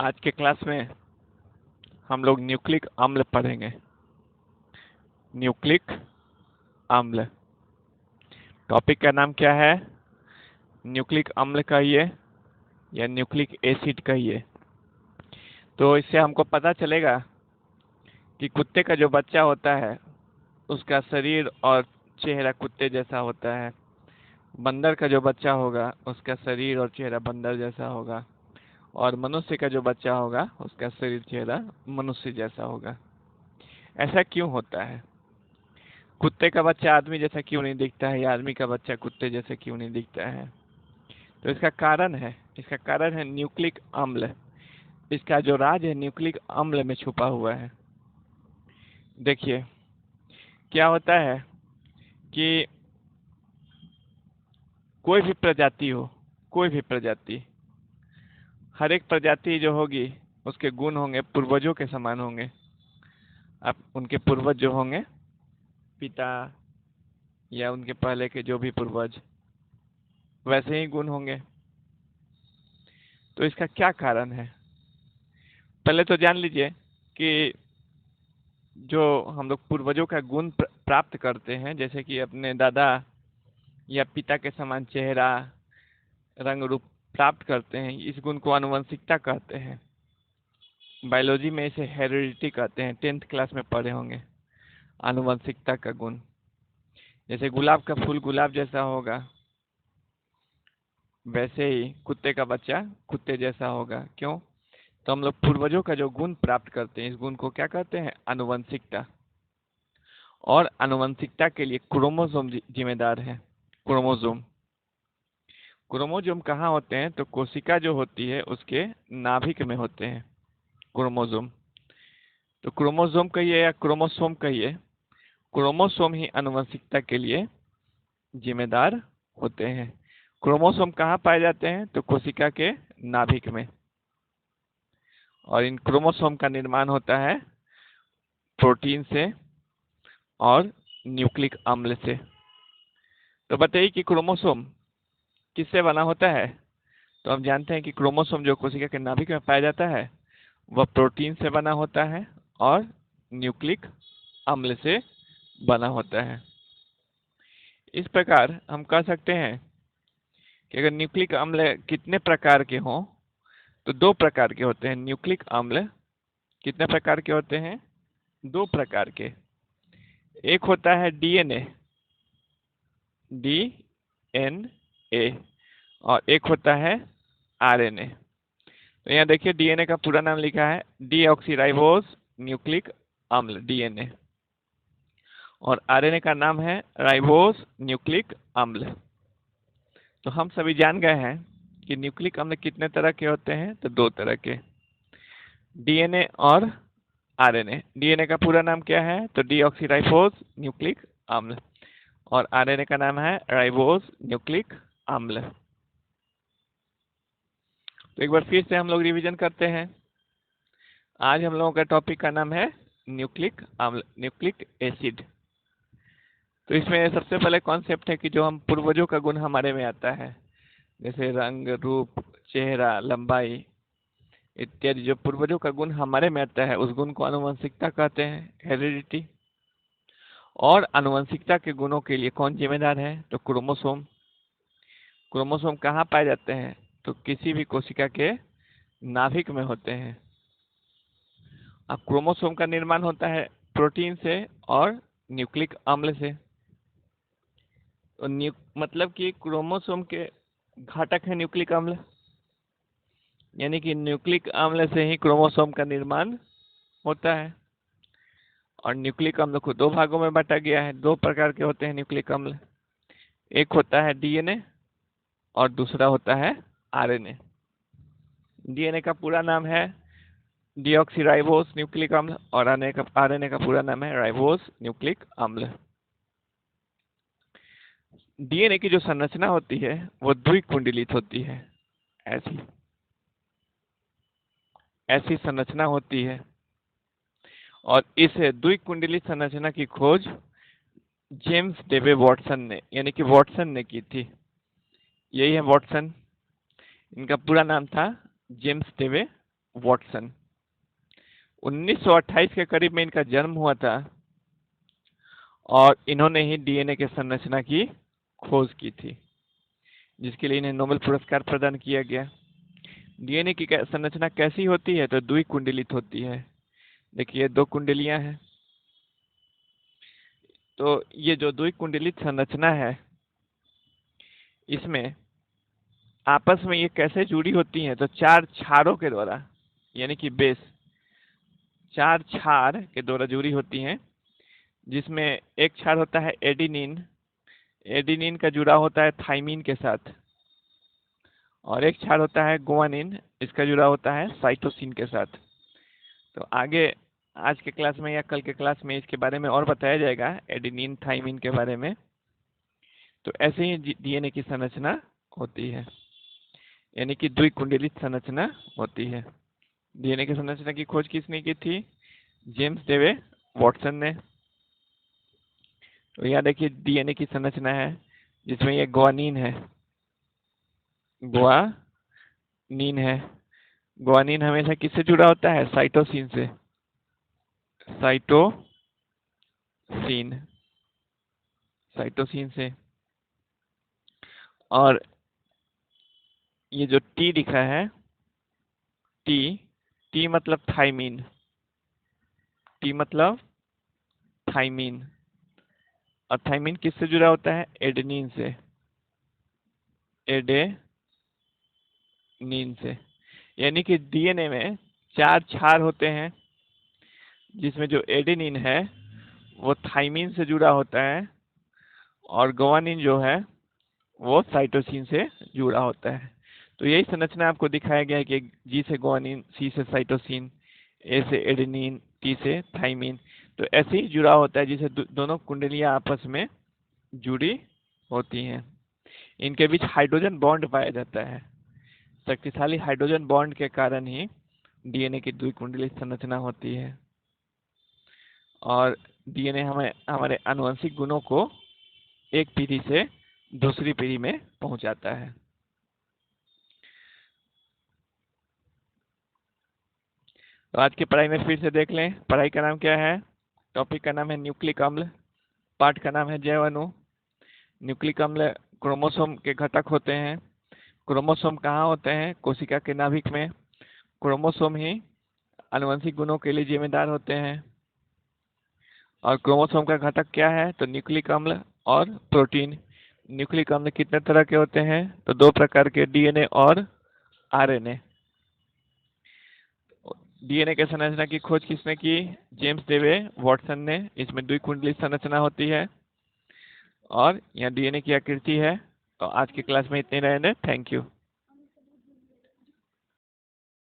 आज के क्लास में हम लोग न्यूक्लिक अम्ल पढ़ेंगे। न्यूक्लिक अम्ल टॉपिक का नाम क्या है? न्यूक्लिक अम्ल कहिए या न्यूक्लिक एसिड कहिए। तो इससे हमको पता चलेगा कि कुत्ते का जो बच्चा होता है उसका शरीर और चेहरा कुत्ते जैसा होता है, बंदर का जो बच्चा होगा उसका शरीर और चेहरा बंदर जैसा होगा, और मनुष्य का जो बच्चा होगा उसका शरीर चेहरा मनुष्य जैसा होगा। ऐसा क्यों होता है? कुत्ते का बच्चा आदमी जैसा क्यों नहीं दिखता है या आदमी का बच्चा कुत्ते जैसा क्यों नहीं दिखता है? तो इसका कारण है न्यूक्लिक अम्ल। इसका जो राज है न्यूक्लिक अम्ल में छुपा हुआ है। देखिए क्या होता है कि कोई भी प्रजाति, हर एक प्रजाति जो होगी उसके गुण होंगे पूर्वजों के समान होंगे। अब उनके पूर्वज जो होंगे, पिता या उनके पहले के जो भी पूर्वज, वैसे ही गुण होंगे। तो इसका क्या कारण है? पहले तो जान लीजिए कि जो हम लोग पूर्वजों का गुण प्राप्त करते हैं, जैसे कि अपने दादा या पिता के समान चेहरा, रंग रूप प्राप्त करते हैं, इस गुण को आनुवंशिकता कहते हैं। बायोलॉजी में इसे हेरिडिटी कहते हैं, 10th क्लास में पढ़े होंगे। आनुवंशिकता का गुण, जैसे गुलाब का फूल गुलाब जैसा होगा, वैसे ही कुत्ते का बच्चा कुत्ते जैसा होगा। क्यों? तो हम लोग पूर्वजों का जो गुण प्राप्त करते हैं, इस गुण को क्या कहते हैं? आनुवंशिकता। और आनुवंशिकता के लिए क्रोमोसोम जिम्मेदार है। क्रोमोसोम कहाँ होते हैं? तो कोशिका जो होती है उसके नाभिक में होते हैं क्रोमोसोम। तो क्रोमोसोम कहिए या क्रोमोसोम कहिए, क्रोमोसोम ही आनुवंशिकता के लिए जिम्मेदार होते हैं। क्रोमोसोम कहाँ पाए जाते हैं? तो कोशिका के नाभिक में। और इन क्रोमोसोम का निर्माण होता है प्रोटीन से और न्यूक्लिक अम्ल से। तो बताइए कि क्रोमोसोम किससे बना होता है? तो हम जानते हैं कि क्रोमोसोम जो कोशिका के नाभिक में पाया जाता है वह प्रोटीन से बना होता है और न्यूक्लिक अम्ल से बना होता है। इस प्रकार हम कह सकते हैं कि अगर न्यूक्लिक अम्ल कितने प्रकार के हों, तो 2 प्रकार के होते हैं। न्यूक्लिक अम्ल कितने प्रकार के होते हैं? 2 प्रकार के। एक होता है डीएनए और एक होता है आरएनए। तो यहाँ देखिए डीएनए का पूरा नाम लिखा है डीऑक्सीराइबोस न्यूक्लिक अम्ल, डीएनए, और आरएनए का नाम है राइबोस न्यूक्लिक अम्ल। तो हम सभी जान गए हैं कि न्यूक्लिक अम्ल कितने तरह के होते हैं? तो 2 तरह के, डीएनए और आरएनए। डीएनए का पूरा नाम क्या है? तो डीऑक्सीराइबोस न्यूक्लिक अम्ल, और आरएनए का नाम है राइबोस न्यूक्लिक अम्ल। तो एक बार फिर से हम लोग रिवीजन करते हैं। आज हम लोगों का टॉपिक का नाम है न्यूक्लिक अम्ल, न्यूक्लिक एसिड। तो इसमें सबसे पहले कॉन्सेप्ट है कि जो हम पूर्वजों का गुण हमारे में आता है, जैसे रंग रूप चेहरा लंबाई इत्यादि, जो पूर्वजों का गुण हमारे में आता है उस गुण को आनुवंशिकता कहते हैं, हेरिडिटी। और आनुवंशिकता के गुणों के लिए कौन जिम्मेदार है? तो क्रोमोसोम। क्रोमोसोम कहाँ पाए जाते हैं? तो किसी भी कोशिका के नाभिक में होते हैं। अब क्रोमोसोम का निर्माण होता है प्रोटीन से और न्यूक्लिक अम्ल से। तो मतलब कि क्रोमोसोम के घटक है न्यूक्लिक अम्ल, यानी कि न्यूक्लिक अम्ल से ही क्रोमोसोम का निर्माण होता है। और न्यूक्लिक अम्ल को 2 भागों में बांटा गया है। 2 प्रकार के होते हैं न्यूक्लिक अम्ल, एक होता है डीएनए और दूसरा होता है आरएनए। डीएनए का पूरा नाम है डीऑक्सीराइबोस न्यूक्लिक अम्ल और आरएनए का पूरा नाम है राइबोस न्यूक्लिक अम्ल। डीएनए की जो संरचना होती है वो द्विकुंडलित होती है। ऐसी संरचना होती है, और इस द्विकुंडलित संरचना की खोज जेम्स डेवे वॉटसन ने, यानी कि वॉटसन ने की थी। यही है वॉटसन, इनका पूरा नाम था जेम्स डेवे वॉटसन। 1928 के करीब में इनका जन्म हुआ था और इन्होंने ही डीएनए के संरचना की खोज की थी, जिसके लिए इन्हें नोबेल पुरस्कार प्रदान किया गया। डीएनए की संरचना कैसी होती है? तो द्विकुंडलित होती है। देखिए 2 कुंडलियां हैं। तो ये जो द्विकुंडलित संरचना है, इसमें आपस में ये कैसे जुड़ी होती हैं? तो 4 क्षारों के द्वारा, यानी कि बेस 4 क्षार के द्वारा जुड़ी होती हैं, जिसमें एक क्षार होता है एडिनिन। एडिनिन का जुड़ा होता है थाइमिन के साथ, और एक क्षार होता है गुआनिन, इसका जुड़ा होता है साइटोसिन के साथ। तो आगे आज के क्लास में या कल के क्लास में इसके बारे में और बताया जाएगा, एडिनिन थाइमिन के बारे में। तो ऐसे ही डीएनए की संरचना होती है, यानी कि द्विकुंडलित संरचना होती है। डीएनए की संरचना की खोज किसने की थी? जेम्स डेवे वॉटसन ने। तो यहाँ देखिए डीएनए की संरचना है, जिसमें ये गुआनिन है, गुआनिन है। गुआनिन हमेशा किससे जुड़ा होता है? साइटोसिन से। साइटोसिन से। और ये जो टी लिखा है, टी मतलब थाइमिन। टी मतलब थाइमिन। और थाइमिन किससे जुड़ा होता है? एडेनिन से। एडेनिन से। यानी कि डीएनए में 4 क्षार होते हैं, जिसमें जो एडेनिन है वो थाइमिन से जुड़ा होता है, और गुआनिन जो है वो साइटोसिन से जुड़ा होता है। तो यही संरचना आपको दिखाया गया है कि जी से गुआनिन, सी से साइटोसिन, ए से एडेनिन, टी से थाइमिन। तो ऐसे ही जुड़ा होता है, जिसे दोनों कुंडलियां आपस में जुड़ी होती हैं। इनके बीच हाइड्रोजन बॉन्ड पाया जाता है। शक्तिशाली हाइड्रोजन बॉन्ड के कारण ही डीएनए की द्विकुंडलित संरचना होती है, और डीएनए हमें हमारे आनुवंशिक गुणों को एक पीढ़ी से दूसरी पीढ़ी में पहुंचाता है। तो आज की पढ़ाई में फिर से देख लें। पढ़ाई का नाम क्या है? टॉपिक का नाम है न्यूक्लिक अम्ल, पाठ का नाम है जैव अणु। न्यूक्लिक अम्ल क्रोमोसोम के घटक होते हैं। क्रोमोसोम कहाँ होते हैं? कोशिका के नाभिक में। क्रोमोसोम ही आनुवंशिक गुणों के लिए जिम्मेदार होते हैं। और क्रोमोसोम का घटक क्या है? तो न्यूक्लिक अम्ल और प्रोटीन। न्यूक्लिक अम्ल कितने तरह के होते हैं? तो 2 प्रकार के, डीएनए और आरएनए। डीएनए के संरचना की खोज किसने की? जेम्स डेवे वॉटसन ने। इसमें द्विकुंडलित संरचना होती है, और यहाँ डीएनए की आकृति है। तो आज की क्लास में इतने रहने। Thank you.